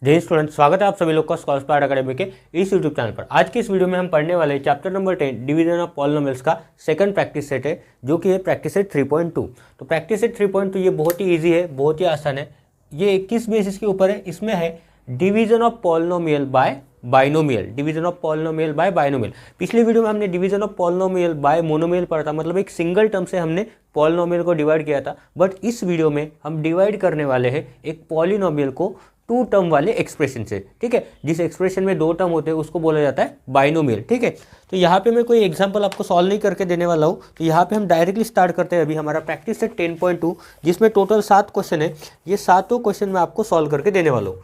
जय स्टूडेंट, स्वागत है आप सभी लोग का स्कॉलर स्मार्ट अकेडमी के इस यूट्यूब चैनल पर। आज की इस वीडियो में हम पढ़ने वाले हैं chapter number 10 division of polynomials का सेकंड प्रैक्टिस सेट है, जो कि है प्रैक्टिस सेट 3.2। तो प्रैक्टिस सेट 3.2 ये बहुत ही ईजी है, बहुत ही आसान है। ये किस बेसिस के ऊपर है? इसमें है division of polynomial bye binomial, division of polynomial bye binomial. पिछले वीडियो में हमने division of polynomial bye monomial पढ़ा था, मतलब एक सिंगल टर्म से हमने पॉलिनोमियल को डिवाइड किया था। बट इस वीडियो में हम डिवाइड करने वाले हैं एक पॉलिनोमियल को टू टर्म वाले एक्सप्रेशन से, ठीक है। जिस एक्सप्रेशन में दो टर्म होते हैं उसको बोला जाता है बाइनोमियल, ठीक है। तो यहाँ पे मैं कोई एग्जांपल आपको सॉल्व नहीं करके देने वाला हूँ। तो यहाँ पे हम डायरेक्टली स्टार्ट करते हैं अभी हमारा प्रैक्टिस सेट 10.2, जिसमें टोटल 7 क्वेश्चन है। ये सातों क्वेश्चन मैं आपको सॉल्व करके देने वाला हूँ।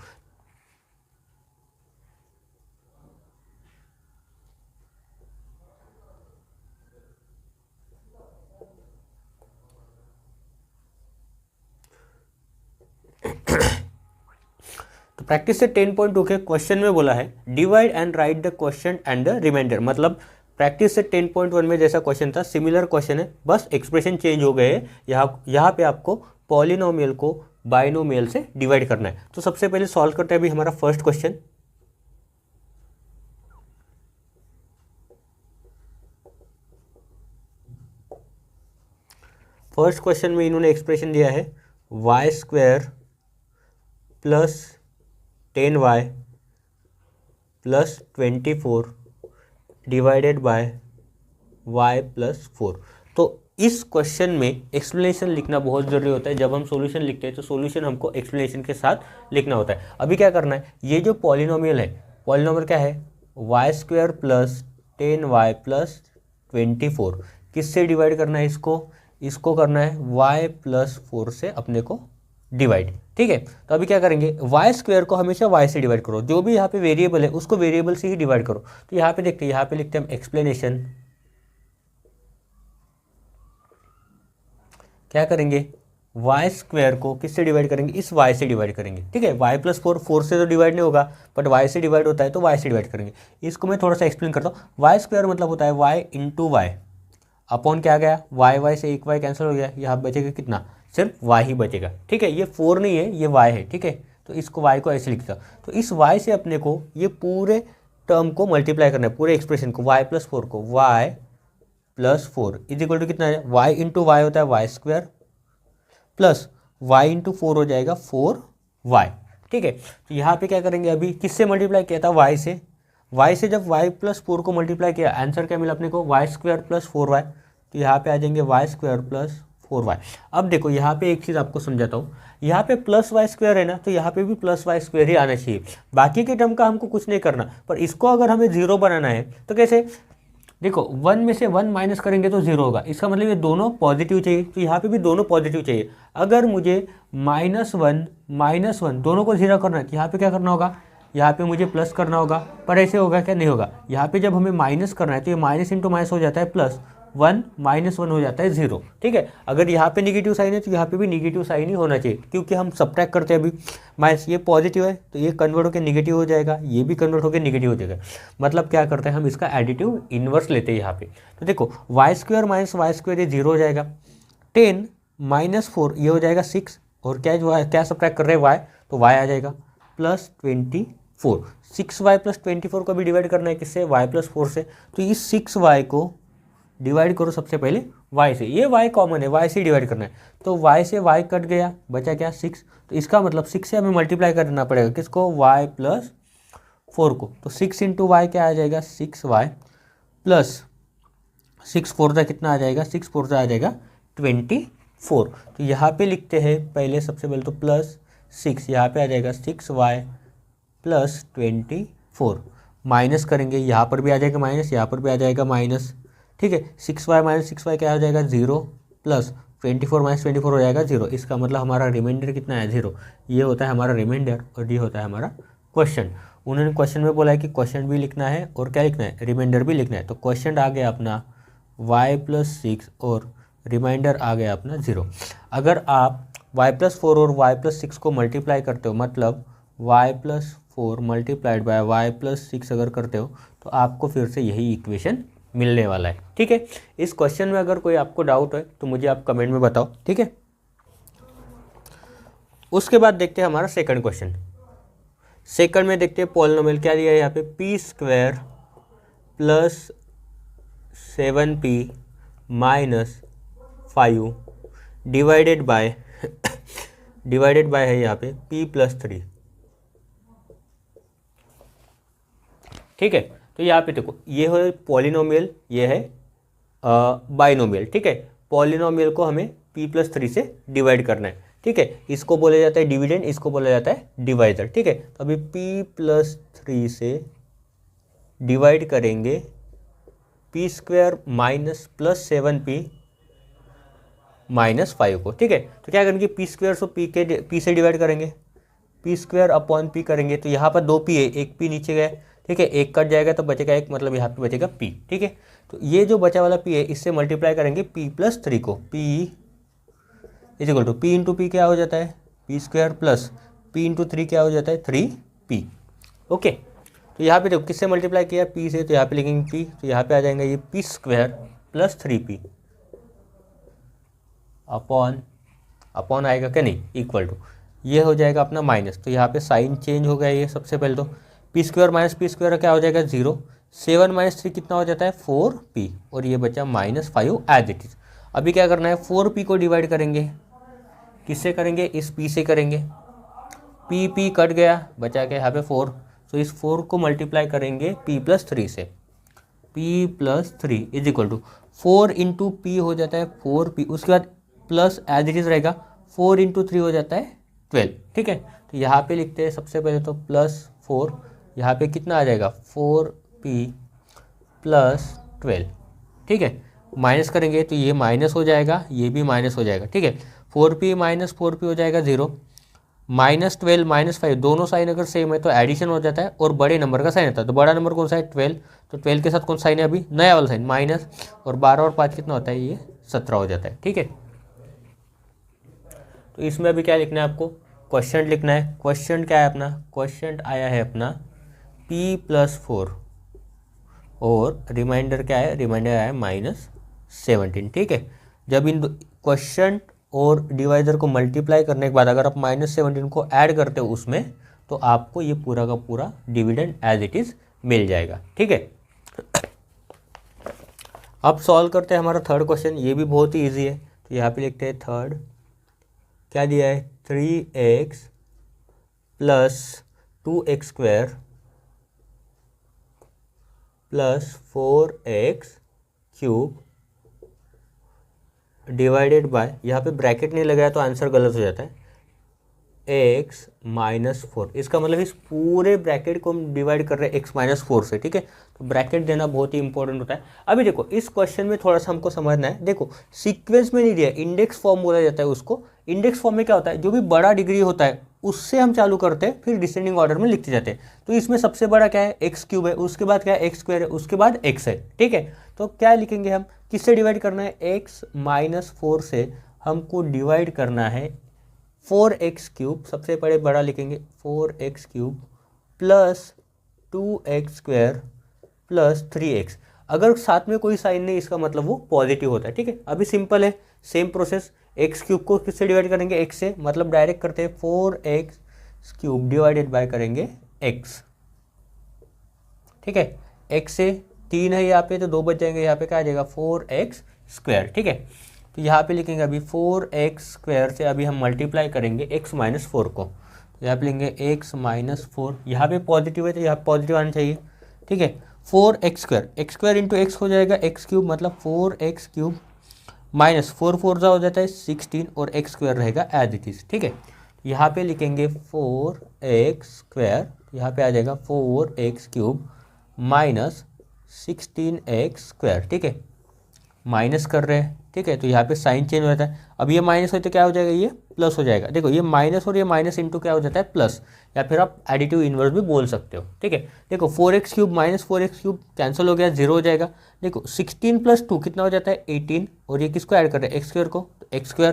तो प्रैक्टिस से 10.2 के क्वेश्चन में बोला है divide and write the question and the reminder. मतलब प्रैक्टिस से 10.1 में जैसा क्वेश्चन था सिमिलर क्वेश्चन है, बस एक्सप्रेशन चेंज हो गए हैं। यहाँ पे आपको पॉलिनोमियल को बाइनोमियल से डिवाइड करना है। तो सबसे पहले सॉल्व करते हैं अभी हमारा फर्स्ट क्वेश्चन। फर्स्ट क्वेश्चन में इन्होंने एक्सप्रेशन दिया है y square plus 10y plus 24 divided by y plus 4। तो इस क्वेश्चन में एक्सप्लेनेशन लिखना बहुत ज़रूरी होता है। जब हम सॉल्यूशन लिखते हैं तो सॉल्यूशन हमको एक्सप्लेनेशन के साथ लिखना होता है। अभी क्या करना है, ये जो पॉलिनोमियल है, पॉलिनोमियल क्या है, y square plus 10y plus 24, किससे डिवाइड करना है इसको करना है y प्लस 4 से अपने को डिवाइड, ठीक है। तो अभी क्या करेंगे, वाई स्क्वायर को हमेशा y से डिवाइड करो, जो भी यहाँ पे वेरिएबल है उसको वेरिएबल से ही डिवाइड करो। तो यहाँ पे देखते हैं, यहाँ पे लिखते हैं हम एक्सप्लेनेशन। क्या करेंगे, वाई स्क्वायर को किससे डिवाइड करेंगे, इस y से डिवाइड करेंगे, ठीक है। y प्लस 4 से तो डिवाइड नहीं होगा, बट y से डिवाइड होता है तो y से डिवाइड करेंगे। इसको मैं थोड़ा सा एक्सप्लेन करता हूँ। वाई स्क्वायर मतलब होता है y इंटू वाई अपॉन क्या गया, y से एक y कैंसिल हो गया, यहाँ बचेगा कितना, सिर्फ y ही बचेगा, ठीक है। ये 4 नहीं है, ये y है, ठीक है। तो इसको y को ऐसे लिखता, तो इस y से अपने को ये पूरे टर्म को मल्टीप्लाई करना है, पूरे एक्सप्रेशन को, y प्लस 4 को, y plus 4 is equal to कितना है, y इंटू वाई होता है y square plus y into 4 हो जाएगा 4y, ठीक है। तो यहाँ पे क्या करेंगे, अभी किससे मल्टीप्लाई किया था, y से जब y प्लस 4 को मल्टीप्लाई किया, आंसर क्या मिला अपने को, वाई स्क्वायर प्लस 4y। तो यहाँ पे आ जाएंगे वाई स्क्वायर प्लस 4y। अब देखो यहाँ पे एक चीज़ आपको समझाता हूँ, यहाँ पे प्लस वाई स्क्वायर है ना, तो यहाँ पे भी प्लस वाई स्क्वायर ही आना चाहिए। बाकी के टर्म का हमको कुछ नहीं करना, पर इसको अगर हमें 0 बनाना है तो कैसे, देखो 1 में से 1 माइनस करेंगे तो 0 होगा, इसका मतलब ये दोनों पॉजिटिव चाहिए। तो यहाँ पे भी दोनों पॉजिटिव चाहिए। अगर मुझे -1 दोनों को 0 करना है तो यहाँ पे क्या करना होगा, यहाँ पे मुझे प्लस करना होगा। पर ऐसे होगा क्या, नहीं होगा। यहाँ पे जब हमें माइनस करना है तो ये माइनस इंटू माइनस हो जाता है प्लस, 1 -1 हो जाता है 0, ठीक है। अगर यहाँ पे निगेटिव साइन है तो यहाँ पे भी निगेटिव साइन ही होना चाहिए, क्योंकि हम सब्ट्रैक्ट करते हैं। अभी माइनस, ये पॉजिटिव है तो ये कन्वर्ट होकर निगेटिव हो जाएगा, ये भी कन्वर्ट होकर निगेटिव हो जाएगा। मतलब क्या करते हैं, हम इसका एडिटिव इन्वर्स लेते हैं यहाँ पे। तो देखो y square minus y square ये 0 हो जाएगा, 10 माइनस 4 ये हो जाएगा 6, और क्या सब्ट्रैक्ट कर रहे हैं वाई, तो वाई आ जाएगा प्लस 24। 6y प्लस 24 को भी डिवाइड करना है किससे, y प्लस 4 से। तो इस 6y को डिवाइड करो सबसे पहले y से, ये y कॉमन है, y से डिवाइड करना है। तो y से y कट गया, बचा क्या 6। तो इसका मतलब 6 से हमें मल्टीप्लाई करना पड़ेगा किसको, y प्लस 4 को। तो 6 इंटू वाई क्या आ जाएगा, 6y प्लस 6 4 कितना आ जाएगा, 6 4 आ जाएगा 24। तो यहाँ पे लिखते हैं पहले, सबसे पहले तो प्लस 6, यहाँ पे आ जाएगा 6y प्लस 24, माइनस करेंगे, यहाँ पर भी आ जाएगा माइनस, यहाँ पर भी आ जाएगा माइनस, ठीक है। 6y माइनस 6y क्या हो जाएगा 0, प्लस 24 माइनस 24 हो जाएगा 0। इसका मतलब हमारा रिमाइंडर कितना है 0। ये होता है हमारा रिमाइंडर और ये होता है हमारा क्वेश्चन। उन्होंने क्वेश्चन में बोला है कि क्वेश्चन भी लिखना है और क्या लिखना है, रिमाइंडर भी लिखना है। तो क्वेश्चन आ गया अपना y प्लस 6 और रिमाइंडर आ गया अपना 0। अगर आप y प्लस 4 और y प्लस 6 को मल्टीप्लाई करते हो, मतलब y plus 4 multiplied by y plus 6 अगर करते हो, तो आपको फिर से यही इक्वेशन मिलने वाला है, ठीक है। इस क्वेश्चन में अगर कोई आपको डाउट है तो मुझे आप कमेंट में बताओ, ठीक है। उसके बाद देखते हैं हमारा सेकंड क्वेश्चन। सेकंड में देखते हैं पॉलिनोमियल क्या दिया है यहाँ पे, P square plus 7p minus 5 divided by है यहाँ पे p प्लस 3। ठीक है, तो यहाँ पे देखो ये है पॉलिनोमियल, ये है बाइनोमियल। ठीक है, पॉलिनोमियल को हमें p प्लस 3 से डिवाइड करना है। ठीक है, इसको बोला जाता है डिविडेंड, इसको बोला जाता है डिवाइजर। ठीक है, तो अभी p प्लस 3 से डिवाइड करेंगे p square minus plus 7p minus 5 को। ठीक है, तो क्या करेंगे, p स्क्वायर को p से डिवाइड करेंगे, p स्क्वायर अपॉन p करेंगे, तो यहाँ पर 2p है, एक p नीचे गया। ठीक है, एक कट जाएगा तो बचेगा एक, मतलब यहाँ पे बचेगा p। ठीक है, तो ये जो बचा वाला p है इससे मल्टीप्लाई करेंगे p प्लस 3 को, p is equal to p into p क्या हो जाता है, p square plus p into 3 क्या हो जाता है 3p। ओके, तो यहाँ पे देखो किससे मल्टीप्लाई किया, p से, तो यहाँ पे लिखेंगे p, तो यहाँ पे आ जाएगा ये p square plus 3p upon आएगा क्या, नहीं, इक्वल टू, ये हो जाएगा अपना माइनस, तो यहाँ पे साइन चेंज हो गया ये सबसे पहले तो, P square minus P square क्या हो जाएगा 0, 7 माइनस 3 कितना हो जाता है 4p, और ये बचा माइनस 5 एज इट इज। अभी क्या करना है, 4p को डिवाइड करेंगे, किससे करेंगे, इस p से करेंगे, p कट गया, बचा क्या यहाँ पे 4, तो इस 4 को मल्टीप्लाई करेंगे p प्लस 3 से, p plus 3 is equal to 4 into p हो जाता है 4p, उसके बाद प्लस एज इट इज रहेगा 4 इंटू 3 हो जाता है 12। ठीक है, तो यहाँ पे लिखते हैं सबसे पहले तो प्लस 4, यहाँ पे कितना आ जाएगा 4p प्लस 12। ठीक है, माइनस करेंगे तो ये माइनस हो जाएगा, ये भी माइनस हो जाएगा। ठीक है, 4p माइनस 4p हो जाएगा 0, माइनस 12 माइनस 5, दोनों साइन अगर सेम है तो एडिशन हो जाता है और बड़े नंबर का साइन आता है। तो बड़ा नंबर कौन सा है 12, तो 12 के साथ कौन साइन है अभी, नया वाला साइन माइनस, और 12 और 5 कितना होता है, ये 17 हो जाता है। ठीक है, तो इसमें अभी क्या लिखना है आपको, क्वेश्चन लिखना है। क्वेश्चन क्या है अपना, क्वेश्चन आया है अपना p प्लस 4 और रिमाइंडर क्या है, रिमाइंडर आया है माइनस 17। ठीक है, जब इन क्वेश्चन और डिवाइजर को मल्टीप्लाई करने के बाद अगर आप माइनस 17 को ऐड करते हो उसमें, तो आपको ये पूरा का पूरा डिविडेंड एज इट इज़ मिल जाएगा। ठीक है, अब सॉल्व करते हैं हमारा थर्ड क्वेश्चन, ये भी बहुत ही ईजी है। तो यहाँ पे लिखते हैं थर्ड, क्या दिया है 3x plus 2x square plus 4x cube divided by, यहाँ पे ब्रैकेट नहीं लगाया तो आंसर गलत हो जाता है, x माइनस 4। इसका मतलब इस पूरे ब्रैकेट को हम डिवाइड कर रहे हैं x माइनस 4 से। ठीक है, तो ब्रैकेट देना बहुत ही इंपॉर्टेंट होता है। अभी देखो इस क्वेश्चन में थोड़ा सा हमको समझना है, देखो सीक्वेंस में नहीं दिया, इंडेक्स फॉर्म बोला जाता है उसको। इंडेक्स फॉर्म में क्या होता है, जो भी बड़ा डिग्री होता है उससे हम चालू करते हैं, फिर डिसेंडिंग ऑर्डर में लिखते जाते हैं। तो इसमें सबसे बड़ा क्या है, एक्स क्यूब है, उसके बाद क्या है एक्स स्क्वायर है, उसके बाद एक्स है। ठीक है, तो क्या लिखेंगे हम, किससे डिवाइड करना है, एक्स माइनस 4 से हमको डिवाइड करना है 4x क्यूब, सबसे बड़ा लिखेंगे 4x cube plus 2x square plus 3x। अगर साथ में कोई साइन नहीं इसका मतलब वो पॉजिटिव होता है। ठीक है, अभी सिंपल है, सेम प्रोसेस, एक्स क्यूब को किससे डिवाइड करेंगे, एक्स से, मतलब डायरेक्ट करते हैं 4x क्यूब डिवाइडेड बाय करेंगे x। ठीक है, x से 3 है यहाँ पे तो 2 बच जाएंगे, यहाँ पे क्या आ जाएगा 4x स्क्वायर। ठीक है, तो यहाँ पे लिखेंगे अभी 4x स्क्वायर से अभी हम मल्टीप्लाई करेंगे x माइनस 4 को, तो यहाँ पे लेंगे x माइनस 4, यहाँ पे पॉजिटिव है तो यहाँ पॉजिटिव आना चाहिए। ठीक है, 4x square, x square into x हो जाएगा x क्यूब, मतलब 4x क्यूब माइनस 4 4 हो जाता है 16 और x स्क्वायर रहेगा एज इट इज़। ठीक है, यहाँ पे लिखेंगे 4x स्क्वायर, यहाँ पे आ जाएगा 4x cube minus 16x square. ठीक है, माइनस कर रहे हैं। ठीक है, तो यहाँ पे साइन चेंज हो जाता है, अब ये माइनस हो तो क्या हो जाएगा, ये प्लस हो जाएगा। देखो ये माइनस और ये माइनस इंटू क्या हो जाता है प्लस, या फिर आप एडिटिव इनवर्स भी बोल सकते हो। ठीक है, देखो 4x cube minus 4x cube cancel हो गया, 0 हो जाएगा। देखो 16 प्लस 2 कितना हो जाता है 18, और ये किसको ऐड कर रहे हैं एक्स स्क्वायर को, तो एक्स स्क्वायर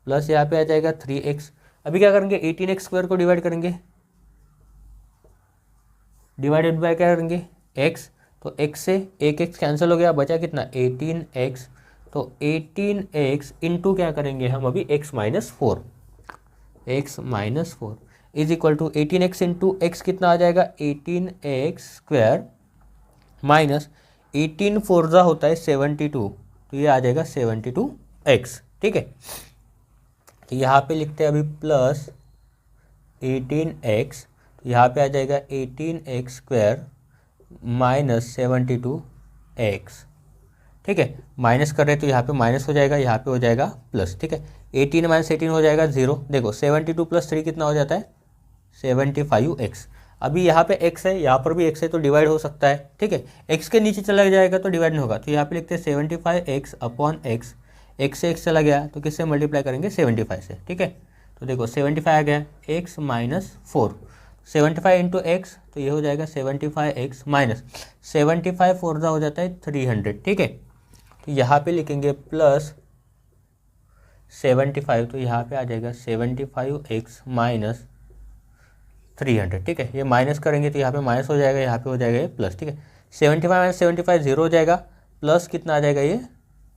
प्लस यहाँ पे आ जाएगा 3x। अभी क्या करेंगे 18x स्क्वायर को डिवाइड करेंगे, डिवाइडेड बाय क्या करेंगे x, तो x से एक x कैंसिल हो गया, बचा कितना 18x, तो 18x इंटू क्या करेंगे हम अभी x minus 4, x minus 4, is equal to 18x into x कितना आ जाएगा 18x² माइनस 18 फोर्जा होता है 72, तो ये आ जाएगा 72x। ठीक है, तो यहाँ पे लिखते हैं अभी प्लस 18x, तो यहाँ पे आ जाएगा 18x² माइनस 72x। ठीक है, माइनस कर रहे हैं तो यहाँ पे माइनस हो जाएगा, यहाँ पे हो जाएगा प्लस। ठीक है, 18 माइनस 18 हो जाएगा 0। देखो 72 प्लस 3 कितना हो जाता है 75x। अभी यहाँ पे x है, यहाँ पर भी x है, तो डिवाइड हो सकता है। ठीक है, x के नीचे चला जाएगा तो डिवाइड नहीं होगा, तो यहाँ पे लिखते हैं 75x अपॉन x। x से x चला गया तो किससे मल्टीप्लाई करेंगे 75 से। ठीक है, तो देखो 75 आ गया, x माइनस 4, 75 इंटू एक्स, तो ये हो जाएगा 75x माइनस 75 फोर्जा हो जाता है 300। ठीक है, तो यहाँ पे लिखेंगे प्लस 75, तो यहाँ पे आ जाएगा 75x माइनस 300। ठीक है, ये माइनस करेंगे तो यहाँ पे माइनस हो जाएगा, यहाँ पे हो जाएगा ये प्लस। ठीक है, 75 माइनस 75 0 हो जाएगा, प्लस कितना आ जाएगा ये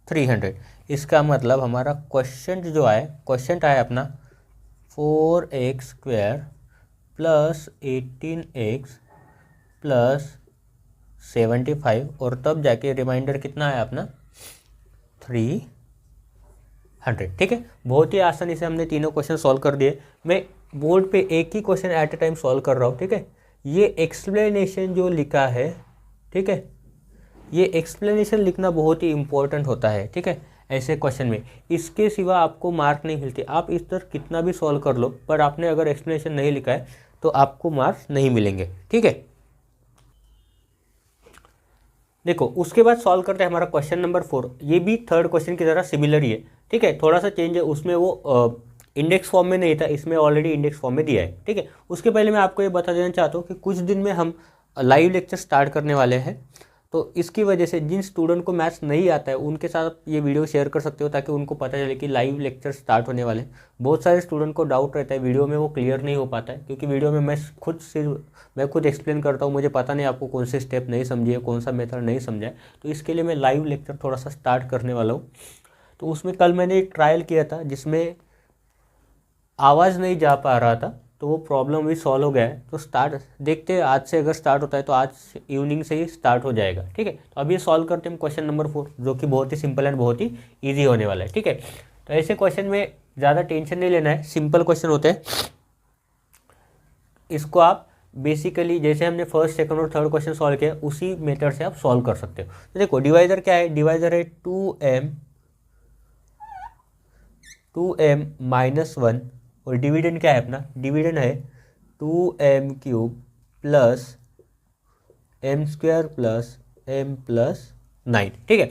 300। इसका मतलब हमारा क्वेश्चन जो आए, क्वेश्चन आया अपना 4x² प्लस 18x प्लस 75, और तब जाके रिमाइंडर कितना आया अपना 300। ठीक है, बहुत ही आसानी से हमने तीनों क्वेश्चन सॉल्व कर दिए। मैं बोर्ड पे एक ही question at a time solve कर रहा हूँ। ठीक है, ये एक्सप्लेनेशन जो लिखा है, ठीक है, ये एक्सप्लेनेशन लिखना बहुत ही इंपॉर्टेंट होता है। ठीक है, ऐसे क्वेश्चन में इसके सिवा आपको मार्क नहीं मिलते। आप इस तरह कितना भी सॉल्व कर लो, पर आपने अगर एक्सप्लेनेशन नहीं लिखा है तो आपको मार्क्स नहीं मिलेंगे। ठीक है, देखो उसके बाद सॉल्व करते हैं हमारा क्वेश्चन नंबर 4। ये भी थर्ड क्वेश्चन की तरह सिमिलर ही है। ठीक है, थोड़ा सा चेंज है, उसमें वो इंडेक्स फॉर्म में नहीं था, इसमें ऑलरेडी इंडेक्स फॉर्म में दिया है। ठीक है, उसके पहले मैं आपको ये बता देना चाहता हूँ कि कुछ दिन में हम लाइव लेक्चर स्टार्ट करने वाले हैं, तो इसकी वजह से जिन स्टूडेंट को मैथ्स नहीं आता है उनके साथ ये वीडियो शेयर कर सकते हो, ताकि उनको पता चले कि लाइव लेक्चर स्टार्ट होने वाले हैं। बहुत सारे स्टूडेंट को डाउट रहता है, वीडियो में वो क्लियर नहीं हो पाता है, क्योंकि वीडियो में मैं खुद एक्सप्लेन करता हूँ, मुझे पता नहीं आपको कौन से स्टेप नहीं समझे, कौन सा मेथड नहीं समझा है, तो इसके लिए मैं लाइव लेक्चर थोड़ा सा स्टार्ट करने वाला हूँ। तो उसमें कल मैंने एक ट्रायल किया था जिसमें आवाज़ नहीं जा पा रहा था, तो वो प्रॉब्लम भी सॉल्व हो गया है। तो स्टार्ट देखते हैं, आज से अगर स्टार्ट होता है तो आज इवनिंग से ही स्टार्ट हो जाएगा। ठीक है, तो अभी सॉल्व करते हैं क्वेश्चन नंबर 4, जो कि बहुत ही सिंपल एंड बहुत ही ईजी होने वाला है। ठीक है, तो ऐसे क्वेश्चन में ज़्यादा टेंशन नहीं लेना है, सिंपल क्वेश्चन होते हैं। इसको आप बेसिकली जैसे हमने फर्स्ट सेकंड और थर्ड क्वेश्चन सॉल्व किया उसी मेथड से आप सॉल्व कर सकते हो। तो देखो डिवाइजर क्या है, डिवाइजर है 2m माइनस 1, और डिविडेंड क्या है अपना, डिविडेंड है 2m³ plus m² plus m plus 9। ठीक है,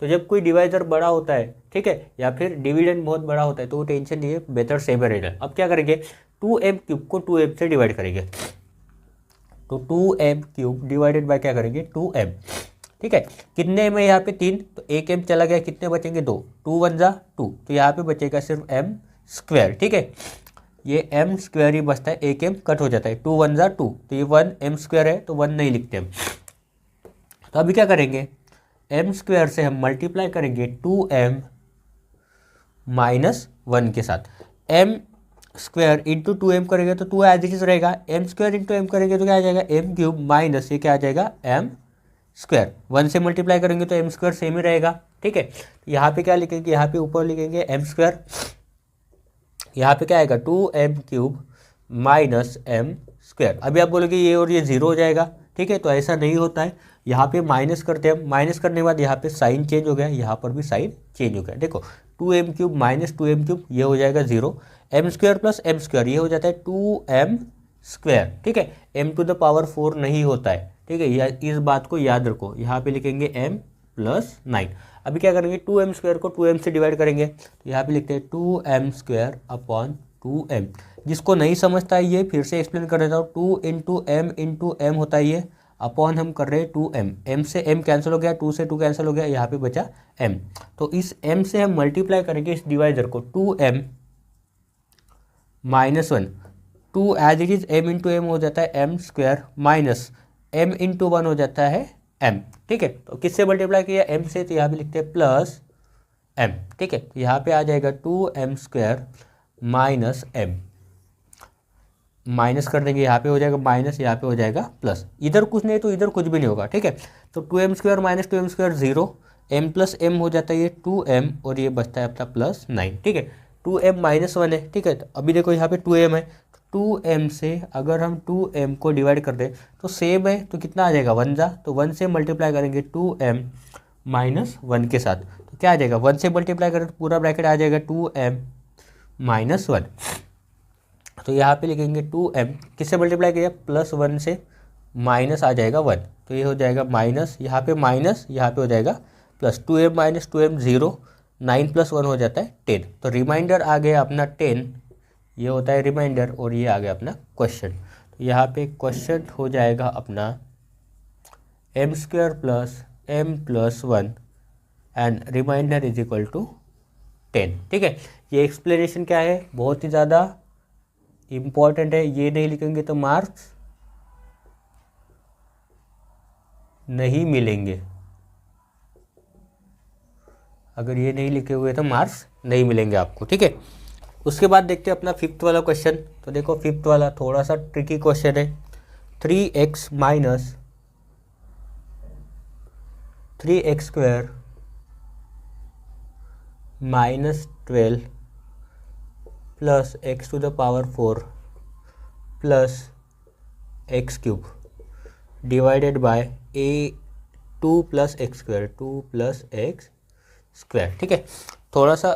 तो जब कोई डिवाइजर बड़ा होता है, ठीक है, या फिर डिविडेंड बहुत बड़ा होता है, तो वो टेंशन नहीं है, बेहतर सेम रहेगा। अब क्या करेंगे, 2m³ को 2m से डिवाइड करेंगे, तो 2m³ डिवाइडेड बाय क्या करेंगे 2m। ठीक है, कितने में यहाँ पे 3, तो एक m चला गया, कितने बचेंगे 2, 2 1 जा 2, तो यहाँ पे बचेगा सिर्फ m²। ठीक है, ये m² ही बचता है, एक m कट हो जाता है, 2 1 जा 2, तो ये 1 m² है, तो 1 नहीं लिखते हम। तो अभी क्या करेंगे, m² से हम मल्टीप्लाई करेंगे 2m माइनस 1 के साथ। m² इंटू 2m करेंगे तो 2 एज इट इज रहेगा, m² इंटू m करेंगे तो क्या आ जाएगा m³ माइनस ये क्या आ जाएगा m²। 1 से मल्टीप्लाई करेंगे तो m² सेम ही रहेगा। ठीक है, यहाँ पे क्या लिखेंगे, यहाँ पे ऊपर लिखेंगे m², यहाँ पे क्या आएगा 2m³ माइनस m²। अभी आप बोलोगे ये और ये 0 हो जाएगा। ठीक है, तो ऐसा नहीं होता है, यहाँ पे माइनस करते हैं हम, माइनस करने के बाद यहाँ पे साइन चेंज हो गया, यहाँ पर भी साइन चेंज हो गया। देखो 2m³ माइनस 2m³ ये हो जाएगा 0, m² प्लस m² ये हो जाता है 2m²। ठीक है, m टू द पावर 4 नहीं होता है। ठीक है, इस बात को याद रखो, यहाँ पे लिखेंगे m प्लस 9। अभी क्या करेंगे 2m² को 2m से डिवाइड करेंगे, तो यहाँ पे लिखते हैं 2m² अपॉन 2m। जिसको नहीं समझता है ये फिर से एक्सप्लेन कर देता हूँ, 2 इंटू m होता है ये, अपॉन हम कर रहे हैं 2m, m से m कैंसिल हो गया, 2 से 2 कैंसिल हो गया, यहाँ पे बचा m। तो इस m से हम मल्टीप्लाई करेंगे इस डिवाइजर को, 2m minus 1, 2 as it is m into m हो जाता है m² माइनस m इंटू 1 हो जाता है m। ठीक है, तो किससे मल्टीप्लाई किया m से, तो यहाँ पे लिखते हैं प्लस m। ठीक है, तो यहाँ पे आ जाएगा 2m² माइनस m। माइनस कर देंगे, यहाँ पे हो जाएगा माइनस, यहाँ पे हो जाएगा प्लस, इधर कुछ नहीं तो इधर कुछ भी नहीं होगा, ठीक है। तो 2m² minus 2m² 0, m plus m हो जाता है ये 2m और ये बचता है अपना +9, ठीक है। 2m -1 है, ठीक है। तो अभी देखो यहाँ पे 2m है, 2m से अगर हम 2m को डिवाइड कर दें तो सेम है तो कितना आ जाएगा 1 जा, तो 1 से मल्टीप्लाई करेंगे 2m -1 के साथ, तो क्या आ जाएगा 1 से मल्टीप्लाई करें तो पूरा ब्रैकेट आ जाएगा 2m -1। तो यहाँ पे लिखेंगे 2m किससे मल्टीप्लाई किया +1 से माइनस आ जाएगा 1, तो ये हो जाएगा माइनस, यहाँ पे माइनस, यहाँ पे हो जाएगा प्लस, 2m - 2m 0, 9 + 1 हो जाता है 10, तो रिमाइंडर आ गया अपना 10, ये होता है रिमाइंडर और ये आ गया अपना क्वेश्चन। तो यहाँ पे क्वेश्चन हो जाएगा अपना m² + m + 1 and reminder is equal to 10, ठीक है। ये एक्सप्लेनेशन क्या है, बहुत ही ज़्यादा इम्पॉर्टेंट है, ये नहीं लिखेंगे तो मार्क्स नहीं मिलेंगे, अगर ये नहीं लिखे हुए तो मार्क्स नहीं मिलेंगे आपको, ठीक है। उसके बाद देखते हैं अपना 5th वाला क्वेश्चन। तो देखो 5th वाला थोड़ा सा ट्रिकी क्वेश्चन है। 3x - 3x² -12 + x⁴ + x³ divided by 2 + x², 2 + x², ठीक है। थोड़ा सा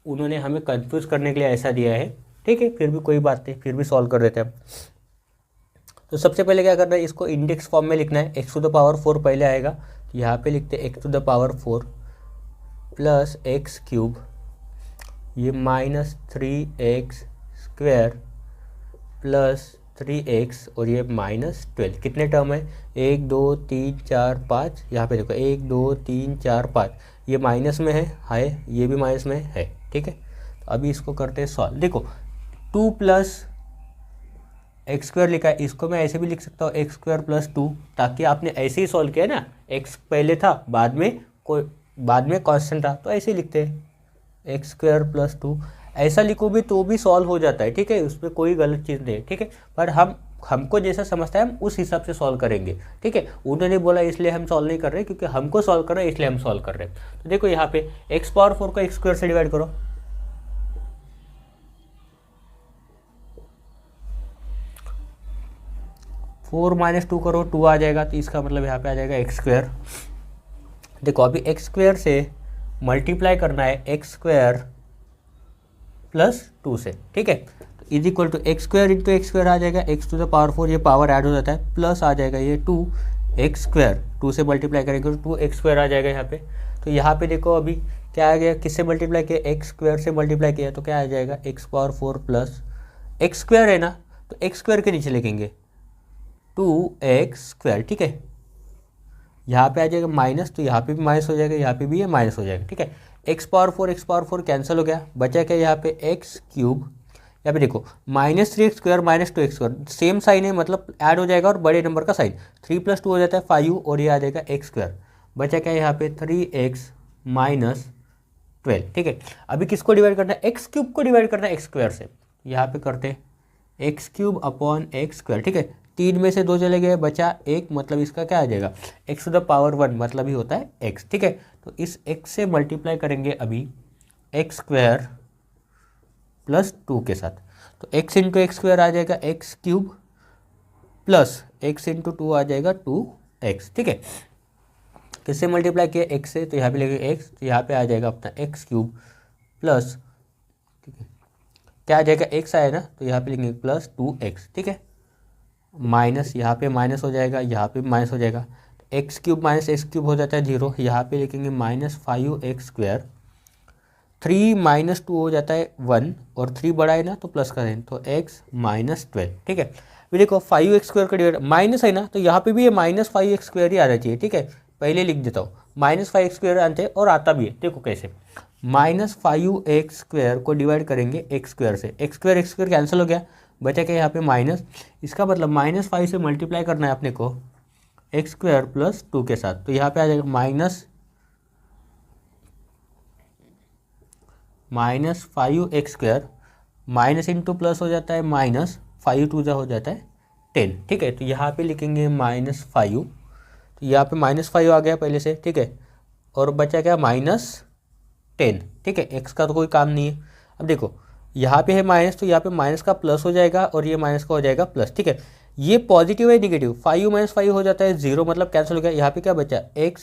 उन्होंने हमें कंफ्यूज करने के लिए ऐसा दिया है, ठीक है, फिर भी कोई बात नहीं, फिर भी सॉल्व कर देते हैं हम। तो सबसे पहले क्या करना है, इसको इंडेक्स फॉर्म में लिखना है, x⁴ पहले आएगा, तो यहाँ पे लिखते हैं x⁴ + x³, ये -3x² + 3x और ये -12, कितने टर्म है 1 2 3 4 5, यहाँ पे देखो 1 2 3 4 5, ये माइनस में है, ये भी माइनस में है, ठीक है। तो अभी इसको करते हैं सॉल्व। देखो 2 + x² लिखा है, इसको मैं ऐसे भी लिख सकता हूँ x² + 2, ताकि आपने ऐसे ही सॉल्व किया ना, x पहले था बाद में कांस्टेंट था, तो ऐसे ही लिखते हैं x² + 2, ऐसा लिखो भी तो भी सॉल्व हो जाता है, ठीक है, उसमें कोई गलत चीज़ नहीं है, ठीक है। पर हमको जैसा समझता है हम उस हिसाब से सॉल्व करेंगे, ठीक है। उन्होंने बोला इसलिए हम सॉल्व नहीं कर रहे, क्योंकि हमको सॉल्व करना है इसलिए हम सॉल्व कर रहे हैं। तो देखो यहाँ पे x⁴ को x² से डिवाइड करो, फोर -2 करो, 2 आ जाएगा, तो इसका मतलब यहाँ पे आ जाएगा x²। देखो अभी x² से मल्टीप्लाई करना है x² + 2 से, ठीक है। तो is equal to x² × x² आ जाएगा, x⁴ ये पावर ऐड हो जाता है, प्लस आ जाएगा ये 2x², 2 से मल्टीप्लाई करेंगे तो 2x² आ जाएगा यहाँ पे। तो यहाँ पे देखो अभी क्या आ गया, किससे मल्टीप्लाई किया, x² से मल्टीप्लाई किया, तो क्या आ जाएगा x⁴ प्लस x² है ना, तो x² के नीचे लिखेंगे 2x², ठीक है। यहाँ पे आ जाएगा माइनस, तो यहाँ पे भी माइनस हो जाएगा, यहाँ पे भी ये माइनस हो जाएगा, ठीक है। x⁴ कैंसिल हो गया, बचा क्या यहाँ पे x³, यहाँ पे देखो -3x² - 2x², सेम साइन है, मतलब ऐड हो जाएगा और बड़े नंबर का साइन, 3 + 2 हो जाता है 5 और ये आ जाएगा x², बचा क्या यहाँ पे 3x - 12, ठीक है। अभी किसको डिवाइड करना है, x³ को डिवाइड करना है x² से, यहाँ पे करते हैं x³ / x², ठीक है। 3 में से 2 चले गए, बचा 1, मतलब इसका क्या आ जाएगा x⁴ मतलब ही होता है x, ठीक है। तो इस x से मल्टीप्लाई करेंगे अभी x² + 2 के साथ, तो x × x² आ जाएगा x³ प्लस x × 2 आ जाएगा 2x, ठीक है। किससे मल्टीप्लाई किया x से, तो यहाँ पे लेंगे x, तो यहाँ पे आ जाएगा अपना x³ प्लस, ठीक है, क्या आ जाएगा x आया ना, तो यहाँ पे लिखेंगे प्लस 2x, ठीक है, माइनस, यहाँ पे माइनस हो जाएगा, यहाँ पे माइनस हो जाएगा, x³ - x³ हो जाता है 0, यहाँ पे लिखेंगे -5x², 3 - 2 हो जाता है 1 और 3 बड़ा है ना तो प्लस का साइन, तो x - 12, ठीक है। फिर देखो 5x² का डिवाइड माइनस है ना, तो यहाँ पे भी ये -5x² ही आना चाहिए, ठीक है, पहले लिख देता हूँ, -5x² आते हैं और आता भी है, देखो कैसे, -5x² को डिवाइड करेंगे x² से, x² कैंसिल हो गया, बचा क्या यहाँ पे माइनस, इसका मतलब -5 से मल्टीप्लाई करना है अपने को x² + 2 के साथ, तो यहाँ पे आ जाएगा -5x², माइनस इंटू प्लस हो जाता है 5 टू जा हो जाता है 10, ठीक है। तो यहाँ पे लिखेंगे -5, तो यहाँ पे -5 आ गया पहले से, ठीक है। और बचा क्या, -10, ठीक है। x का तो कोई काम नहीं है। अब देखो यहाँ पे है माइनस, तो यहाँ पे माइनस का प्लस हो जाएगा और ये माइनस का हो जाएगा प्लस, ठीक है। ये पॉजिटिव है निगेटिव, 5 - 5 हो जाता है 0, मतलब कैंसिल हो गया। यहाँ पे क्या बचा, x,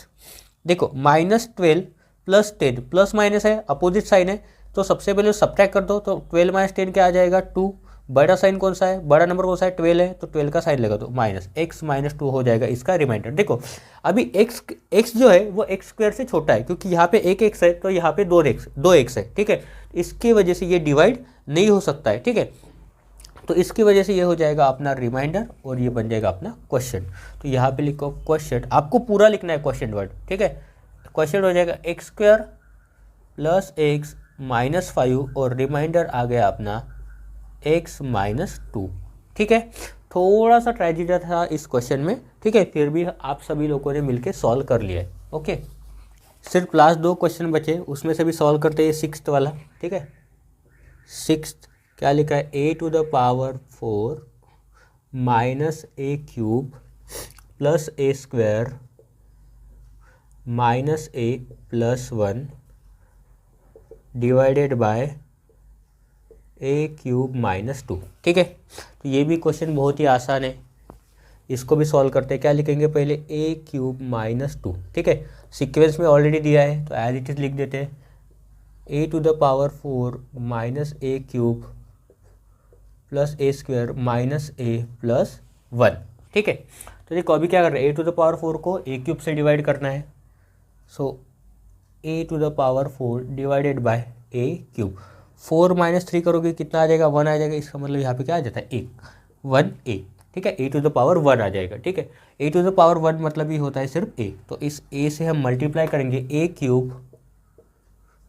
देखो -12 + 10, प्लस माइनस है, अपोजिट साइन है, तो सबसे पहले सब्ट्रैक्ट कर दो। तो 12 - 10 क्या आ जाएगा, 2। बड़ा साइन कौन सा है, बड़ा नंबर कौन सा है, 12 है, तो 12 का साइन लगा दो, -x - 2 हो जाएगा इसका रिमाइंडर। देखो अभी x जो है वो x² से छोटा है, क्योंकि यहाँ पे एक x है तो यहाँ पे 2x है, ठीक है। इसकी वजह से ये डिवाइड नहीं हो सकता है, ठीक है। तो इसकी वजह से ये हो जाएगा अपना रिमाइंडर और ये बन जाएगा अपना क्वेश्चन। तो यहाँ पे लिखो क्वेश्चन, आपको पूरा लिखना है क्वेश्चन वर्ड, ठीक है। क्वेश्चन हो जाएगा x² + x - 5 और रिमाइंडर आ गया अपना x - 2, ठीक है। थोड़ा सा ट्रेजेडी था इस क्वेश्चन में, ठीक है, फिर भी आप सभी लोगों ने मिलके सॉल्व कर लिया है, ओके। सिर्फ लास्ट 2 क्वेश्चन बचे, उसमें से भी सॉल्व करते हैं 6th वाला, ठीक है। 6th क्या लिखा है, a⁴ - a³ + a² - a+1 divided by a³ - 2, ठीक है। तो ये भी क्वेश्चन बहुत ही आसान है, इसको भी सॉल्व करते हैं। क्या लिखेंगे पहले, a³ - 2, ठीक है। सीक्वेंस में ऑलरेडी दिया है तो एज इट इज लिख देते हैं, a⁴ - a³ + a² - a+1, ठीक है। तो देखो अभी क्या कर रहे हैं, a⁴ को a³ से डिवाइड करना है, सो a⁴ डिवाइडेड बाय a³। 4 - 3 करोगे कितना आ जाएगा, 1 आ जाएगा। इसका मतलब यहाँ पे क्या आ जाता है, 1a, ठीक है। a⁴ आ जाएगा, ठीक है। a⁴ मतलब ही होता है सिर्फ a, तो इस a से हम मल्टीप्लाई करेंगे a³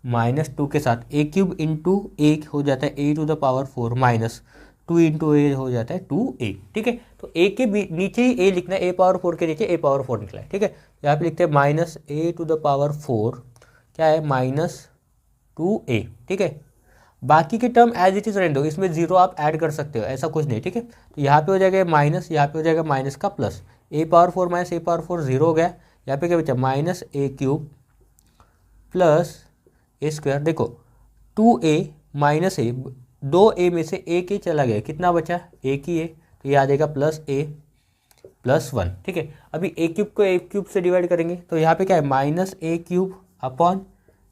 - 2 के साथ, a³ इंटू a हो जाता है a⁴ -2 इंटू a हो जाता है 2a, ठीक है। तो a के नीचे ही a लिखना है, a⁴ के नीचे a⁴ निकला है, ठीक है। यहाँ पे लिखते हैं -a⁴ क्या है, -2a, ठीक है। बाकी के टर्म एज इट इज रहने दो, इसमें 0 आप ऐड कर सकते हो, ऐसा कुछ नहीं, ठीक है। तो यहाँ पे हो जाएगा माइनस, यहाँ पे हो जाएगा माइनस का प्लस, a⁴ - a⁴ 0 हो गया। यहाँ पे क्या बचा, -a³ + a², देखो 2a - a, 2a में से एक ही चला गया, कितना बचा, एक ही है, तो ये आ जाएगा +a+1, ठीक है। अभी a³ को a³ से डिवाइड करेंगे तो यहाँ पे क्या है, -a³ अपॉन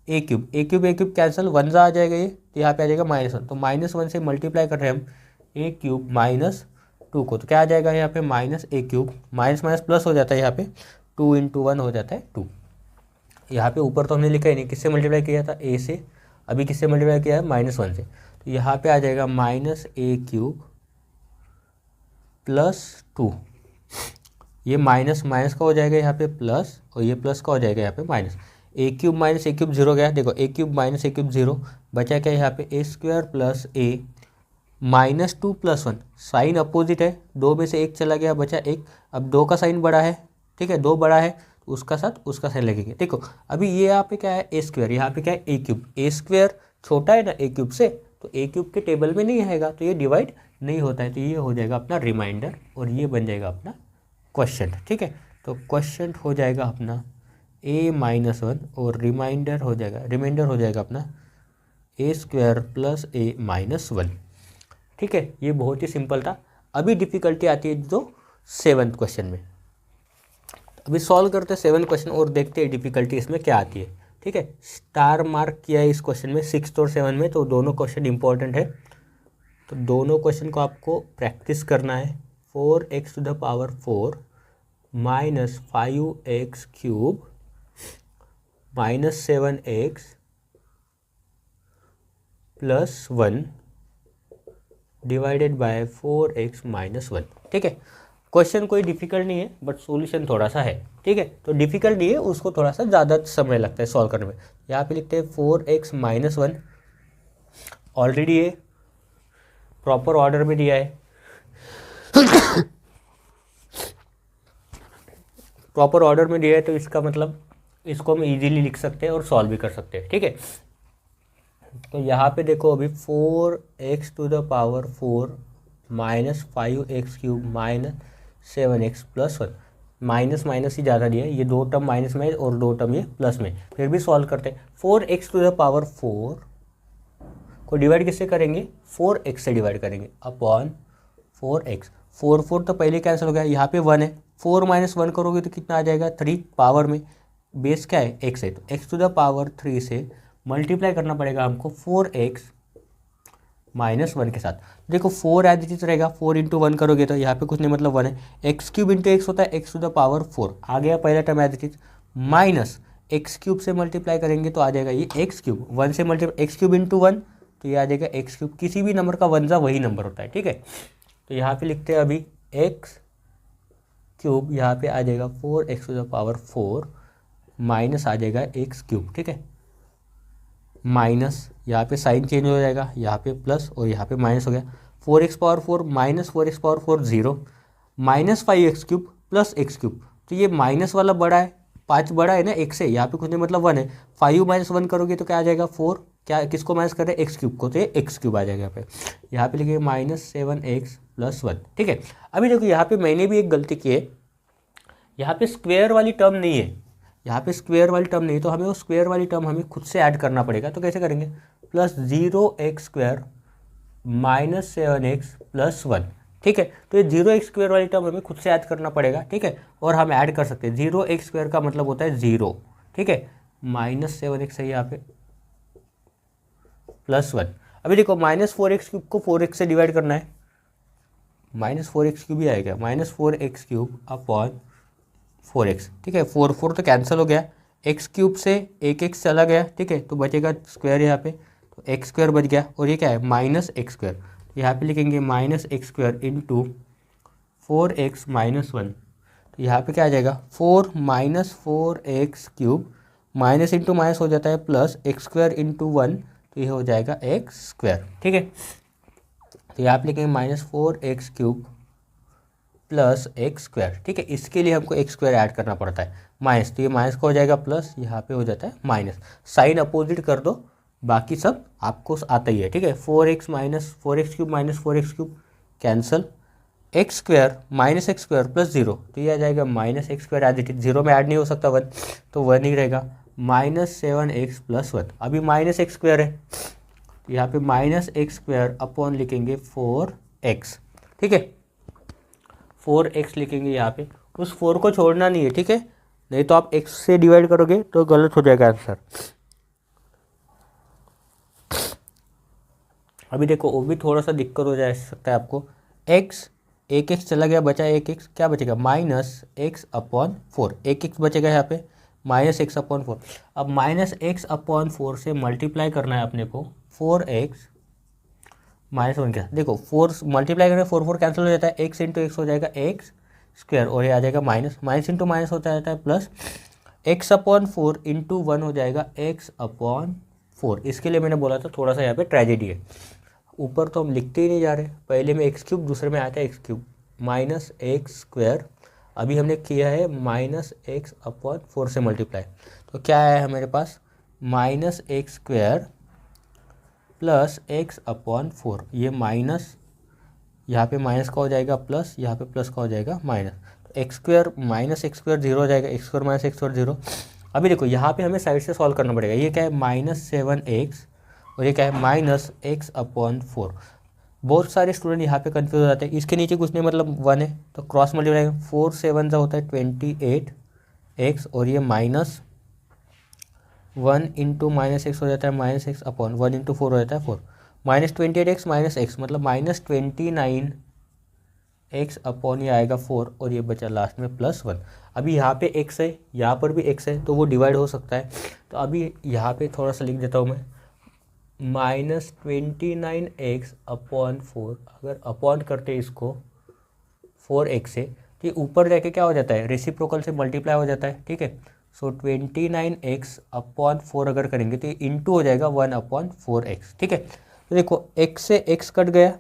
a³ कैंसिल, 1 आ जाएगा ये, तो यहाँ पे आ जाएगा -1, तो -1 से मल्टीप्लाई कर रहे हैं हम a³ - 2 को, तो क्या आ जाएगा यहाँ पे, -a³, माइनस माइनस प्लस हो जाता है, यहाँ पे 2 × 1 हो जाता है 2। यहाँ पे ऊपर तो हमने लिखा ही नहीं, किससे मल्टीप्लाई किया था, a से, अभी किससे मल्टीप्लाई किया है, -1 से, तो यहाँ पे आ जाएगा -a³ + 2, ये माइनस माइनस का हो जाएगा यहाँ पे प्लस, और ये प्लस का हो जाएगा यहाँ पे माइनस, a³ - a³ 0 गया, देखो a³ - a³ 0, बचा क्या यहाँ पे, a² + a -2 + 1, साइन अपोजिट है, 2 में से 1 चला गया, बचा 1, अब 2 का साइन बड़ा है, ठीक है, 2 बड़ा है, तो उसका साथ उसका साइन लगेगा। देखो अभी ये यहाँ पे क्या है, a², यहाँ पे क्या है, a³ छोटा है ना a³ से, तो a³ के टेबल में नहीं आएगा, तो ये डिवाइड नहीं होता है, तो ये हो जाएगा अपना रिमाइंडर और ये बन जाएगा अपना क्वेश्चन, ठीक है। तो क्वेश्चन हो जाएगा अपना a-1 और रिमाइंडर हो जाएगा अपना a² + a-1, ठीक है। ये बहुत ही सिंपल था। अभी डिफ़िकल्टी आती है जो 7th क्वेश्चन में, अभी सॉल्व करते हैं 7th क्वेश्चन और देखते हैं डिफ़िकल्टी इसमें क्या आती है, ठीक है। स्टार मार्क किया है इस क्वेश्चन में 6th और 7th में, तो दोनों क्वेश्चन इंपॉर्टेंट है, तो दोनों क्वेश्चन को आपको प्रैक्टिस करना है। 4x⁴ - 5x³ - 7x + 1 divided by 4x - 1, ठीक है। क्वेश्चन कोई डिफिकल्ट नहीं है, बट सॉल्यूशन थोड़ा सा है, ठीक है। तो डिफिकल्ट नहीं है, उसको थोड़ा सा ज़्यादा समय लगता है सॉल्व करने में। यहाँ पे लिखते हैं 4x - 1, ऑलरेडी ये प्रॉपर ऑर्डर में दिया है, प्रॉपर ऑर्डर में दिया है, तो इसका मतलब इसको हम इजीली लिख सकते हैं और सॉल्व भी कर सकते हैं, ठीक है। तो यहाँ पे देखो अभी 4x⁴ minus 5x³ minus 7x plus 1। Minus minus ही ज़्यादा दिया है, ये 2 टर्म माइनस में और 2 टर्म ये प्लस में, फिर भी सॉल्व करते हैं। 4x⁴ को डिवाइड किससे करेंगे, 4x से डिवाइड करेंगे अपॉन 4x। 4 तो पहले कैंसिल हो गया, यहाँ पे 1 है, 4 - 1 करोगे तो कितना आ जाएगा 3 पावर में, बेस क्या है x है, तो x⁴ से मल्टीप्लाई करना पड़ेगा हमको 4x - 1 के साथ। देखो 4 एज इट इज रहेगा, 4 × 1 करोगे तो यहाँ पे कुछ नहीं मतलब 1 है, x³ × x होता है x⁴ आ गया पहला term as it is, minus x³ से मल्टीप्लाई करेंगे तो आ जाएगा ये x³, 1 से मल्टीप्लाई x³ × 1 तो ये आ जाएगा x³, किसी भी नंबर का 1 जा वही नंबर होता है, ठीक है। तो यहाँ पे लिखते हैं अभी x³ यहाँ पे आ जाएगा 4x⁴ माइनस आ जाएगा x³, ठीक है, माइनस यहाँ पे साइन चेंज हो जाएगा, यहाँ पे प्लस और यहाँ पे माइनस हो गया, 4x⁴ minus 4x⁴ 0 minus 5x³ plus x³, तो ये माइनस वाला बड़ा है, 5 बड़ा है ना x से, यहाँ पे कुछ नहीं मतलब 1 है, 5 - 1 करोगे तो क्या आ जाएगा 4, क्या किसको माइनस कर रहे हैं x³ को, तो ये x³ आ जाएगा यहाँ पे लिखेंगे -7x + 1, ठीक है। अभी देखो यहाँ पे मैंने भी एक गलती की है, यहाँ पे स्क्वायर वाली टर्म नहीं है, यहाँ पे स्क्वायर वाली टर्म नहीं है, तो हमें वो स्क्वायर वाली टर्म हमें खुद से ऐड करना पड़ेगा, तो कैसे करेंगे, +0x² - 7x + 1, ठीक है। तो ये 0x² वाली टर्म हमें खुद से ऐड करना पड़ेगा, ठीक है, और हम ऐड कर सकते हैं, 0x² का मतलब होता है 0, ठीक है, -7x है यहाँ पे +1। अभी देखो -4x³ को 4x से डिवाइड करना है, -4x³ ही आएगा, -4x³ अपॉन 4x, ठीक है, 4 तो कैंसिल हो गया, x³ से एक x चला गया, ठीक है, तो बचेगा स्क्वायर यहाँ पे, तो x² बच गया, और ये क्या है -x², तो यहाँ पे लिखेंगे -x² × 4x - 1, तो यहाँ पे क्या आ जाएगा 4 - 4x³ माइनस इंटू माइनस हो जाता है प्लस x² × 1, तो ये हो जाएगा x², ठीक है। तो यहाँ पे लिखेंगे -4x³ प्लस x², ठीक है, इसके लिए हमको x² ऐड करना पड़ता है, माइनस, तो ये माइनस का हो जाएगा प्लस, यहाँ पे हो जाता है माइनस, साइन अपोजिट कर दो, बाकी सब आपको आता ही है, ठीक है। 4x - 4x³ - 4x³ cancel, x² - x² + 0, तो ये आ जाएगा -x² एज इट इज, 0 में ऐड नहीं हो सकता 1, तो 1 ही रहेगा, -7x + 1, अभी -x² है, तो यहाँ पे -x² अपॉन लिखेंगे 4x, ठीक है, 4x लिखेंगे यहाँ पे, उस 4 को छोड़ना नहीं है, ठीक है, नहीं तो आप x से डिवाइड करोगे तो गलत हो जाएगा आंसर। अभी देखो वो भी थोड़ा सा दिक्कत हो जा सकता है आपको, x एक x चला गया, बचा एक x, क्या बचेगा -x/4, एक x बचेगा यहाँ पे -x/4। अब -x/4 से मल्टीप्लाई करना है अपने को 4x - 1 के साथ, देखो 4 मल्टीप्लाई करेंगे 4 कैंसिल हो जाता है, x × x हो जाएगा x², और ये आ जाएगा माइनस, माइनस इंटू माइनस होता रहता है प्लस, x/4 × 1 हो जाएगा x/4। इसके लिए मैंने बोला था थोड़ा सा यहाँ पे ट्रेजेडी है, ऊपर तो हम लिखते ही नहीं जा रहे, पहले में x³ दूसरे में आता है x³ माइनस x², अभी हमने किया है -x/4 से मल्टीप्लाई, तो क्या है हमारे पास -x² प्लस x/4, ये माइनस, यहाँ पे माइनस का हो जाएगा प्लस, यहाँ पे प्लस का हो जाएगा माइनस, तो x² - x² 0 हो जाएगा, x² - x² 0। अभी देखो यहाँ पे हमें साइड से सॉल्व करना पड़ेगा, ये क्या है -7x और ये क्या है -x/4। बहुत सारे स्टूडेंट यहाँ पे कंफ्यूज हो जाते हैं, इसके नीचे कुछ नहीं मतलब 1 है, तो क्रॉस मल्टीप्लाई 4 7 होता है 28x, और ये -1 × -x हो जाता है -x/1 × 4 हो जाता है 4, -28x -x मतलब -29x/, ये आएगा 4, और ये बचा लास्ट में +1। अभी यहाँ पे x है, यहाँ पर भी x है, तो वो डिवाइड हो सकता है, तो अभी यहाँ पे थोड़ा सा लिख देता हूँ मैं, -29x/4, अगर अपॉन करते इसको 4x से, तो ये ऊपर जाके क्या हो जाता है रेसिप्रोकल से मल्टीप्लाई हो जाता है, ठीक है। सो 29x/4 अगर करेंगे तो ये इंटू हो जाएगा 1/4x, ठीक है। तो देखो x से x कट गया,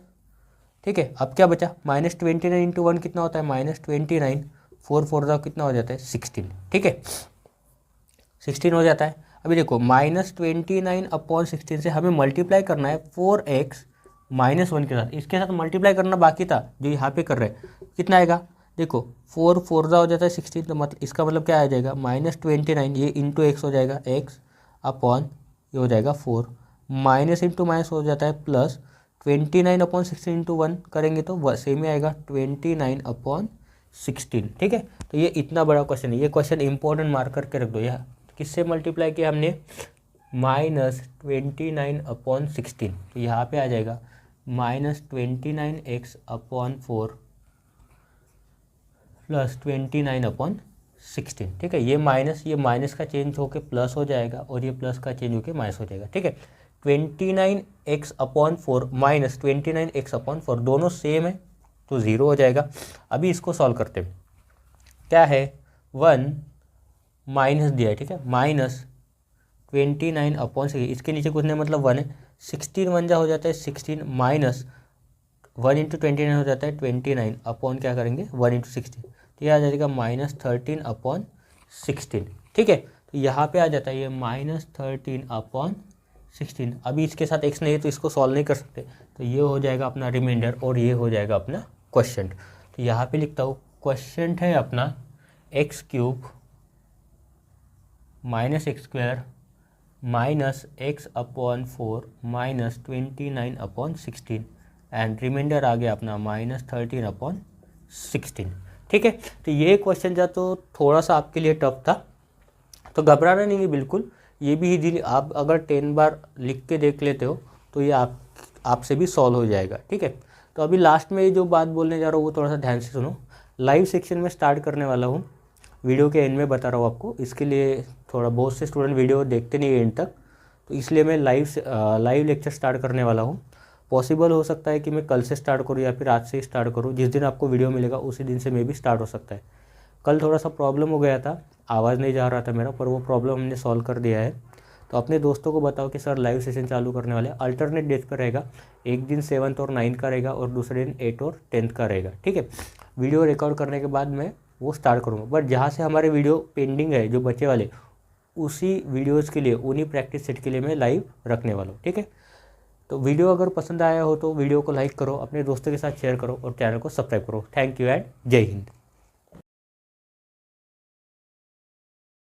ठीक है, अब क्या बचा -29 × 1 कितना होता है -29, 4 4 कितना हो जाता है 16, ठीक है, 16 हो जाता है। अभी देखो -29/16 से हमें मल्टीप्लाई करना है 4x -1 के साथ, इसके साथ मल्टीप्लाई करना बाकी था जो यहाँ पे कर रहे हैं। कितना आएगा देखो, 4 4 हो जाता है 16, तो मतलब इसका मतलब क्या आ जाएगा -29, ये इंटू एक्स हो जाएगा, एक्स अपॉन ये हो जाएगा 4, माइनस इंटू माइनस हो जाता है प्लस 29/16 इंटू 1 करेंगे तो सेम ही आएगा 29/16। ठीक है, तो ये इतना बड़ा क्वेश्चन है, ये क्वेश्चन इंपॉर्टेंट मार्क करके रख दो। यह किससे मल्टीप्लाई किया हमने, -29/16, तो यहाँ पे आ जाएगा -29x/4 प्लस 29/16। ठीक है, ये माइनस का चेंज होके प्लस हो जाएगा और ये प्लस का चेंज होके माइनस हो जाएगा। ठीक है, 29x/4 माइनस 29x/4 दोनों सेम है तो 0 हो जाएगा। अभी इसको सॉल्व करते हैं, क्या है 1 माइनस दिया है, ठीक है, माइनस 29/6, इसके नीचे कुछ नहीं मतलब 1 है, 16 1 जा हो जाता है 16, माइनस 1 इंटू 29 हो जाता है 29 अपॉन क्या करेंगे 1 इंटू 16, तो यह आ जाएगा -13/16। ठीक है, तो यहाँ पे आ जाता है ये -13/16। अभी इसके साथ x नहीं है तो इसको सॉल्व नहीं कर सकते, तो ये हो जाएगा अपना रिमाइंडर और ये हो जाएगा अपना क्वेश्चन। तो यहाँ पे लिखता हूँ क्वेश्चन है अपना x³ minus x² minus x/4 minus 29/16 and remainder आ गया अपना -13/16। ठीक है, तो ये क्वेश्चन जा तो थोड़ा सा आपके लिए टफ था, तो घबराना नहीं है बिल्कुल, ये भी इजीली आप अगर 10 बार लिख के देख लेते हो तो ये आपसे भी सॉल्व हो जाएगा। ठीक है, तो अभी लास्ट में जो बात बोलने जा रहा हूँ वो थोड़ा सा ध्यान से सुनो। लाइव सेक्शन में स्टार्ट करने वाला हूँ, वीडियो के एंड में बता रहा हूँ आपको, इसके लिए थोड़ा बहुत से स्टूडेंट वीडियो देखते नहीं है एंड तक, तो इसलिए मैं लाइव लेक्चर स्टार्ट करने वाला हूँ। पॉसिबल हो सकता है कि मैं कल से स्टार्ट करूँ या फिर आज से ही स्टार्ट करूँ, जिस दिन आपको वीडियो मिलेगा उसी दिन से मे भी स्टार्ट हो सकता है। कल थोड़ा सा प्रॉब्लम हो गया था, आवाज़ नहीं जा रहा था मेरा, पर वो प्रॉब्लम हमने सॉल्व कर दिया है। तो अपने दोस्तों को बताओ कि सर लाइव सेशन चालू करने वाले, अल्टरनेट डेट पर रहेगा, एक दिन 7th और 9th का रहेगा और दूसरे दिन 8th और 10th का रहेगा। ठीक है, वीडियो रिकॉर्ड करने के बाद मैं वो स्टार्ट करूँगा, बट जहाँ से हमारे वीडियो पेंडिंग है जो बचे वाले, उसी वीडियोज़ के लिए, उन्हीं प्रैक्टिस सेट के लिए मैं लाइव रखने वाला हूँ। ठीक है, तो वीडियो अगर पसंद आया हो तो वीडियो को लाइक करो, अपने दोस्तों के साथ शेयर करो और चैनल को सब्सक्राइब करो। थैंक यू एंड जय हिंद।